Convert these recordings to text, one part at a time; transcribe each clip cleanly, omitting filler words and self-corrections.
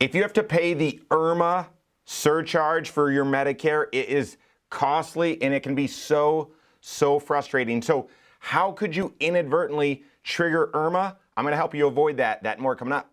If you have to pay the IRMAA surcharge for your Medicare, it is costly and it can be so frustrating. So how could you inadvertently trigger IRMAA? I'm going to help you avoid that. That and more coming up.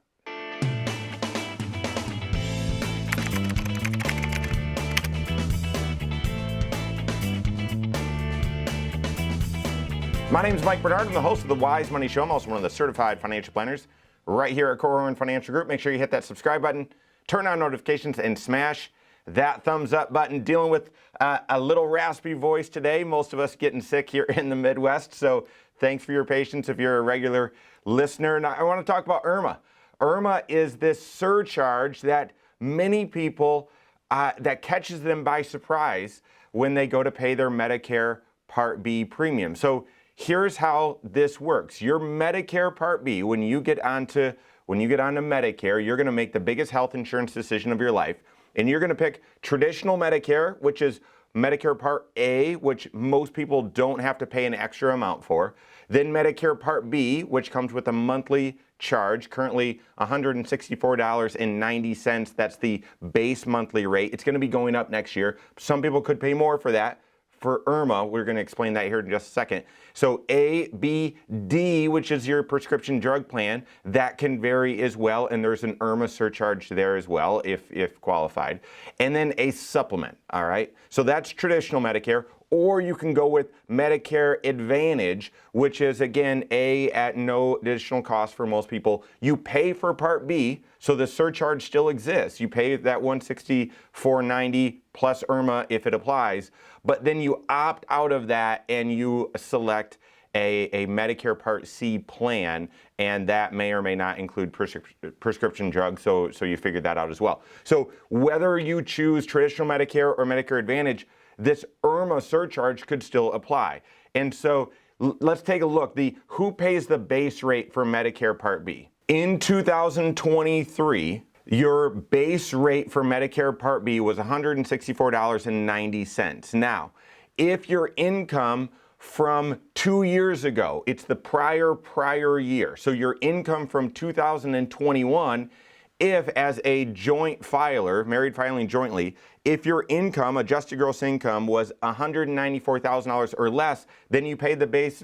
My name is Mike Bernard. I'm the host of the Wise Money Show. I'm also one of the certified financial planners right here at Korhorn Financial Group. Make sure you hit that subscribe button, turn on notifications, and smash that thumbs up button. Dealing with a little raspy voice today. Most of us getting sick here in the Midwest, so thanks for your patience if you're a regular listener. Now, I want to talk about IRMAA. IRMAA is this surcharge that many people, that catches them by surprise when they go to pay their Medicare Part B premium. So here's how this works. Your Medicare Part B, when you get onto Medicare, you're going to make the biggest health insurance decision of your life, and you're going to pick traditional Medicare, which is Medicare Part A, which most people don't have to pay an extra amount for. Then Medicare Part B, which comes with a monthly charge, currently $164.90. That's the base monthly rate. It's going to be going up next year. Some people could pay more for that. For IRMAA, we're going to explain that here in just a second. So A, B, D, which is your prescription drug plan, that can vary as well, and there's an IRMAA surcharge there as well if qualified. And then a supplement, all right? So that's traditional Medicare, or you can go with Medicare Advantage, which is, again, A, at no additional cost for most people. You pay for Part B, so the surcharge still exists. You pay that $164.90 plus IRMAA if it applies, but then you opt out of that and you select a Medicare Part C plan, and that may or may not include prescription drugs, so you figured that out as well. So whether you choose traditional Medicare or Medicare Advantage, this IRMAA surcharge could still apply. And so let's take a look. Who pays the base rate for Medicare Part B? In 2023, your base rate for Medicare Part B was $164.90. Now, if your income from 2 years ago, it's the prior year, so your income from 2021, if as a joint filer, married filing jointly, if your income, adjusted gross income, was $194,000 or less, then you pay the base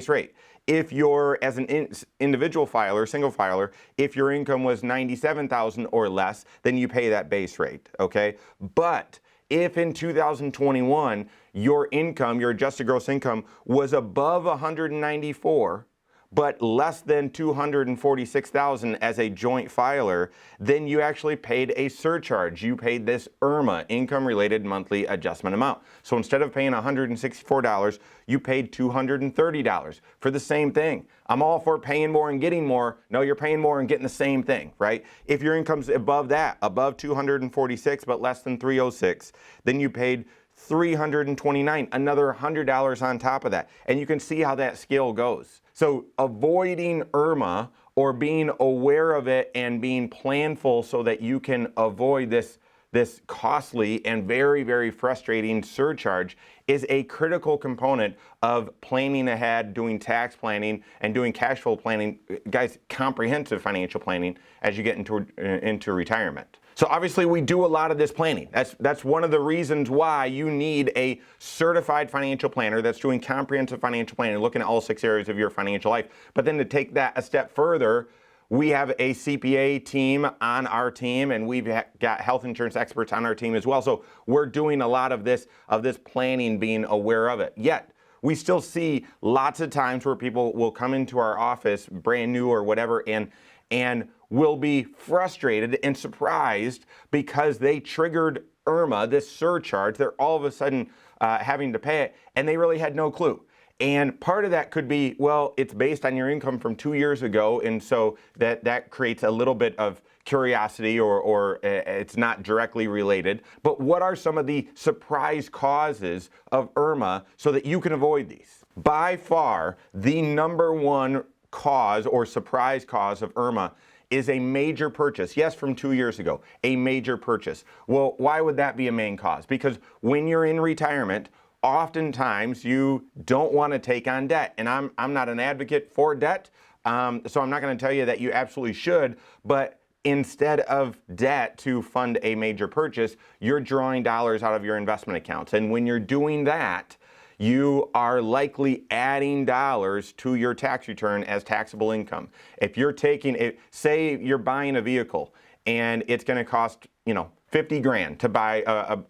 rate. If you're, as an individual filer, single filer, if your income was $97,000 or less, then you pay that base rate, okay? But if in 2021, your income, your adjusted gross income, was above $194,000, but less than $246,000 as a joint filer, then you actually paid a surcharge. You paid this IRMAA, income-related monthly adjustment amount. So instead of paying $164, you paid $230 for the same thing. I'm all for paying more and getting more. No, you're paying more and getting the same thing, right? If your income's above that, above $246 but less than $306, then you paid $329, another $100 on top of that. And you can see how that scale goes. So avoiding IRMAA, or being aware of it and being planful so that you can avoid this costly and very, very frustrating surcharge, is a critical component of planning ahead, doing tax planning, and doing cash flow planning. Guys, comprehensive financial planning as you get into retirement. So obviously we do a lot of this planning. That's one of the reasons why you need a certified financial planner that's doing comprehensive financial planning, looking at all 6 areas of your financial life. But then to take that a step further, we have a CPA team on our team, and we've got health insurance experts on our team as well. So we're doing a lot of this planning, being aware of it. Yet, we still see lots of times where people will come into our office, brand new or whatever, and will be frustrated and surprised because they triggered IRMAA, this surcharge. They're all of a sudden having to pay it, and they really had no clue. And part of that could be, well, it's based on your income from 2 years ago, and so that creates a little bit of curiosity, or it's not directly related. But what are some of the surprise causes of IRMAA so that you can avoid these? By far, the number one cause or surprise cause of IRMAA is a major purchase. Yes, from 2 years ago, a major purchase. Well, why would that be a main cause? Because when you're in retirement, oftentimes you don't want to take on debt. And I'm not an advocate for debt, so I'm not going to tell you that you absolutely should, but instead of debt to fund a major purchase, you're drawing dollars out of your investment accounts. And when you're doing that, you are likely adding dollars to your tax return as taxable income. If you're taking it, say you're buying a vehicle and it's going to cost, 50 grand to buy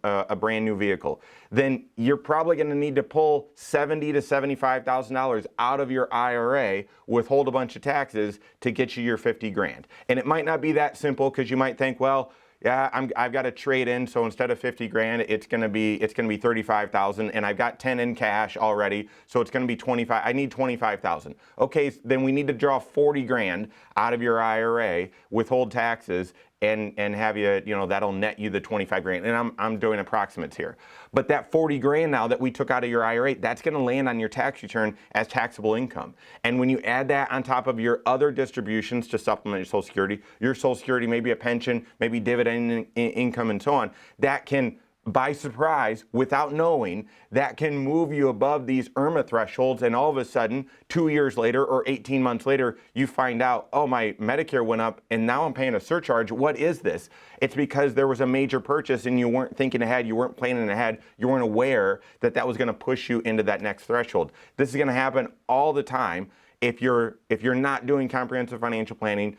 a brand new vehicle, then you're probably going to need to pull $70,000 to $75,000 out of your IRA, withhold a bunch of taxes to get you your 50 grand. And it might not be that simple, because you might think, well, yeah, I've got to trade in, so instead of 50 grand, it's going to be 35,000, and I've got 10 in cash already, so it's going to be 25. I need 25,000. Okay, then we need to draw 40 grand out of your IRA, withhold taxes, and have you, that'll net you the 25 grand. And I'm doing approximates here. But that 40 grand now that we took out of your IRA, that's going to land on your tax return as taxable income. And when you add that on top of your other distributions to supplement your Social Security, maybe a pension, maybe dividend income, and so on, that can, by surprise, without knowing, that can move you above these IRMAA thresholds, and all of a sudden, 2 years later or 18 months later, you find out, oh, my Medicare went up and now I'm paying a surcharge. What is this? It's because there was a major purchase and you weren't thinking ahead, you weren't planning ahead, you weren't aware that that was going to push you into that next threshold. This is going to happen all the time. If you're not doing comprehensive financial planning,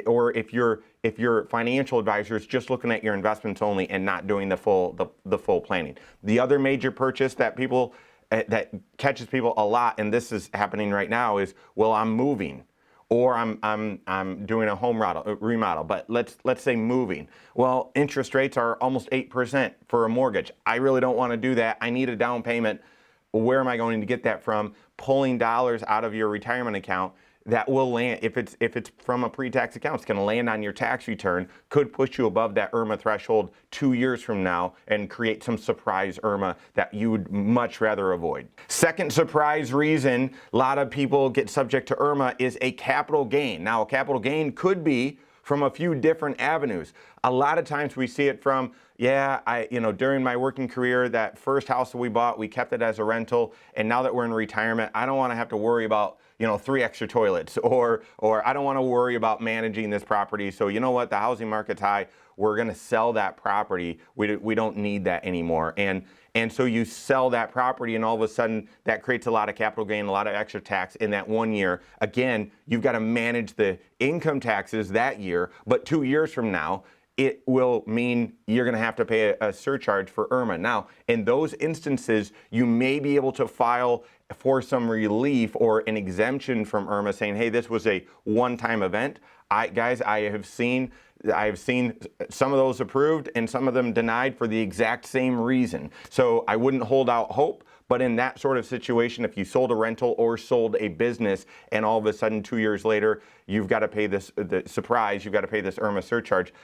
or if your financial advisor is just looking at your investments only and not doing the full planning. The other major purchase that that catches people a lot, and this is happening right now, is, well, I'm moving, or I'm doing a home remodel. But let's say moving. Well, interest rates are almost 8% for a mortgage. I really don't want to do that. I need a down payment. Where am I going to get that from? Pulling dollars out of your retirement account that will land, if it's from a pre-tax account, it's going to land on your tax return, could push you above that IRMAA threshold 2 years from now and create some surprise IRMAA that you would much rather avoid. Second surprise reason a lot of people get subject to IRMAA is a capital gain. Now, a capital gain could be from a few different avenues. A lot of times we see it from, during my working career, that first house that we bought, we kept it as a rental, and now that we're in retirement, I don't want to have to worry about 3 extra toilets, or I don't want to worry about managing this property. So you know what, the housing market's high, we're going to sell that property. We don't need that anymore. And so you sell that property, and all of a sudden that creates a lot of capital gain, a lot of extra tax in that 1 year. Again, you've got to manage the income taxes that year, but 2 years from now, it will mean you're going to have to pay a surcharge for IRMAA. Now, in those instances, you may be able to file for some relief or an exemption from IRMAA, saying, hey, this was a one-time event. I have seen some of those approved and some of them denied for the exact same reason. So I wouldn't hold out hope. But in that sort of situation, if you sold a rental or sold a business, and all of a sudden 2 years later, you've got to pay this, you've got to pay this IRMAA surcharge.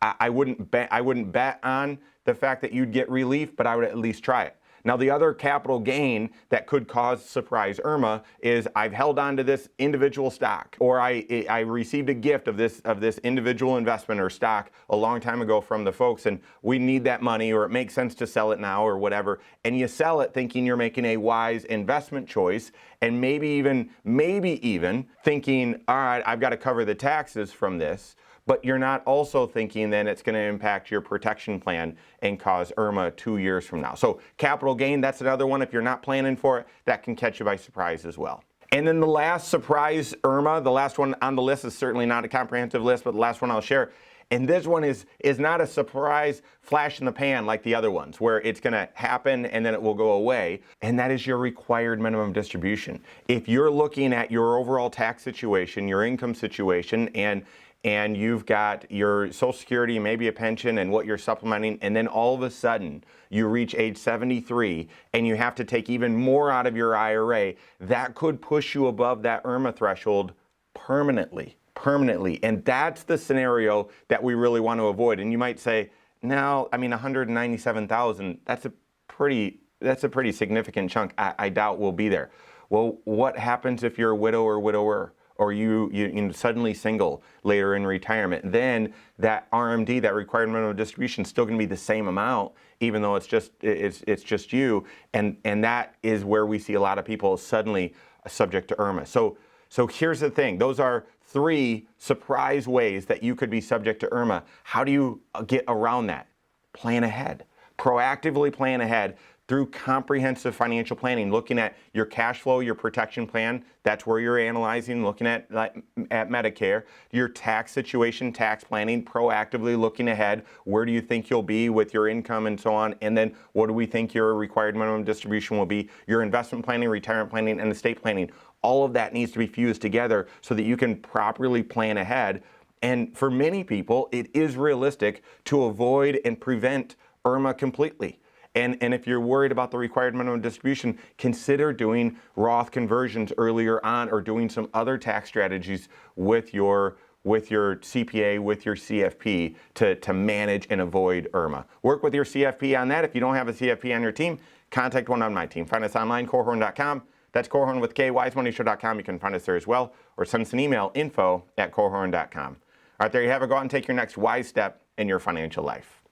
I wouldn't bet on the fact that you'd get relief, but I would at least try it. Now, the other capital gain that could cause surprise IRMAA is I've held on to this individual stock, or I received a gift of this individual investment or stock a long time ago from the folks, and we need that money, or it makes sense to sell it now, or whatever. And you sell it thinking you're making a wise investment choice, and maybe even thinking, all right, I've got to cover the taxes from this. But you're not also thinking then it's going to impact your protection plan and cause IRMAA 2 years from now. So capital gain, that's another one. If you're not planning for it, that can catch you by surprise as well. And then the last surprise IRMAA, the last one on the list, is certainly not a comprehensive list, but the last one I'll share. And this one is not a surprise flash in the pan like the other ones, where it's going to happen and then it will go away. And that is your required minimum distribution. If you're looking at your overall tax situation, your income situation, and you've got your Social Security, maybe a pension, and what you're supplementing, and then all of a sudden you reach age 73 and you have to take even more out of your IRA, that could push you above that IRMAA threshold permanently. And that's the scenario that we really want to avoid. And you might say, no, I mean, 197,000, that's a pretty significant chunk. I doubt we'll be there. Well, what happens if you're a widow or widower? Or you suddenly single later in retirement? Then that RMD, that required minimum distribution, is still going to be the same amount, even though it's just you. And that is where we see a lot of people suddenly subject to IRMAA. So here's the thing. Those are 3 surprise ways that you could be subject to IRMAA. How do you get around that? Plan ahead. Proactively plan ahead through comprehensive financial planning, looking at your cash flow, your protection plan. That's where you're analyzing, looking at Medicare, your tax situation, tax planning, proactively looking ahead. Where do you think you'll be with your income and so on? And then what do we think your required minimum distribution will be? Your investment planning, retirement planning, and estate planning. All of that needs to be fused together so that you can properly plan ahead. And for many people, it is realistic to avoid and prevent IRMAA completely. And if you're worried about the required minimum distribution, consider doing Roth conversions earlier on, or doing some other tax strategies with your CPA, with your CFP to manage and avoid IRMAA. Work with your CFP on that. If you don't have a CFP on your team, contact one on my team. Find us online, Korhorn.com. That's Korhorn with K, wisemoneyshow.com. You can find us there as well, or send us an email, info@Korhorn.com. All right, there you have it. Go out and take your next wise step in your financial life.